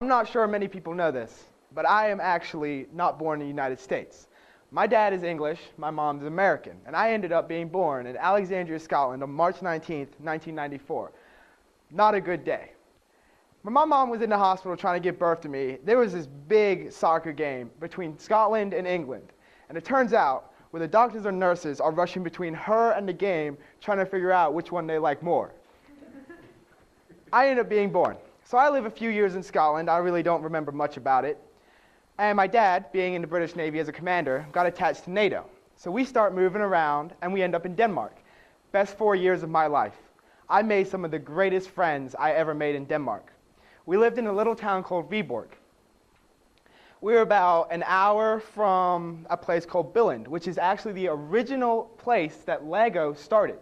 I'm not sure many people know this, but I am actually not born in the United States. My dad is English, my mom's American, and I ended up being born in Alexandria, Scotland on March 19th, 1994. Not a good day. When my mom was in the hospital trying to give birth to me, there was this big soccer game between Scotland and England. And it turns out, where the doctors and nurses are rushing between her and the game, trying to figure out which one they like more. I ended up being born. So I live a few years in Scotland. I really don't remember much about it. And my dad, being in the British Navy as a commander, got attached to NATO. So we start moving around, and we end up in Denmark. Best 4 years of my life. I made some of the greatest friends I ever made in Denmark. We lived in a little town called Viborg. We were about an hour from a place called Billund, which is actually the original place that Lego started.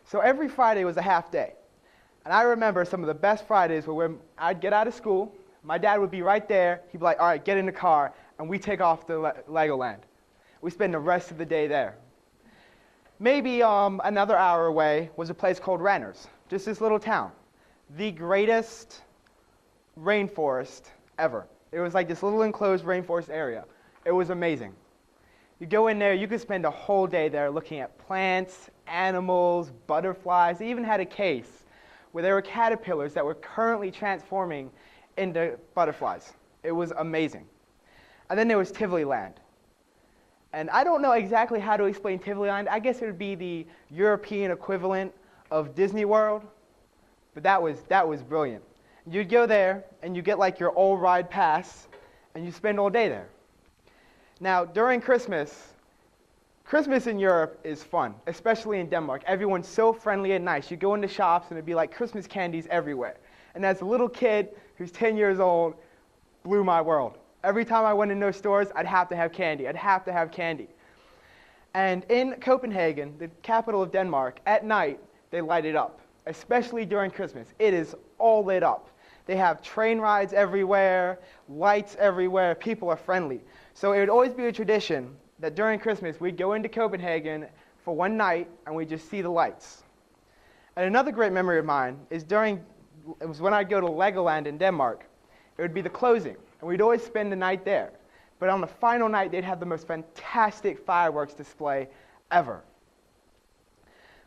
So every Friday was a half day. And I remember some of the best Fridays were when I'd get out of school, my dad would be right there, he'd be like, all right, get in the car, and we take off to Legoland. We spend the rest of the day there. Maybe another hour away was a place called Randers, just this little town. The greatest rainforest ever. It was like this little enclosed rainforest area. It was amazing. You go in there, you could spend a whole day there looking at plants, animals, butterflies. They even had a case where there were caterpillars that were currently transforming into butterflies. It was amazing. And then there was Tivoli Land. And I don't know exactly how to explain Tivoli Land. I guess it would be the European equivalent of Disney World. But that was brilliant. You'd go there, and you get like your old ride pass, and you spend all day there. Now, during Christmas in Europe is fun, especially in Denmark. Everyone's so friendly and nice. You go into shops, and it'd be like Christmas candies everywhere. And as a little kid who's 10 years old, blew my world. Every time I went in those stores, I'd have to have candy. I'd have to have candy. And in Copenhagen, the capital of Denmark, at night, they light it up, especially during Christmas. It is all lit up. They have train rides everywhere, lights everywhere. People are friendly. So it would always be a tradition that during Christmas, we'd go into Copenhagen for one night, and we'd just see the lights. And another great memory of mine is it was when I'd go to Legoland in Denmark. It would be the closing, and we'd always spend the night there. But on the final night, they'd have the most fantastic fireworks display ever.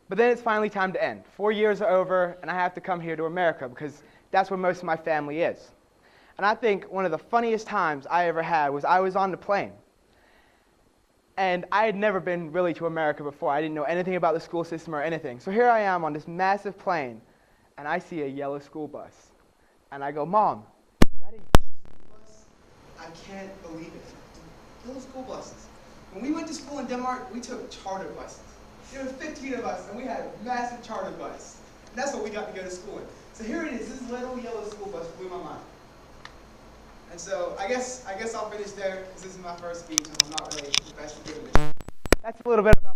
But then it's finally time to end. 4 years are over, and I have to come here to America because that's where most of my family is. And I think one of the funniest times I ever had was I was on the plane. And I had never been really to America before. I didn't know anything about the school system or anything. So here I am on this massive plane, and I see a yellow school bus. And I go, Mom, is that a yellow school bus? I can't believe it. Yellow school buses. When we went to school in Denmark, we took charter buses. There were 15 of us, and we had a massive charter bus. And that's what we got to go to school in. So here it is. This little yellow school bus blew my mind. And so I guess I'll finish there because this is my first speech, and I'm not really the best at doing this. That's a little bit about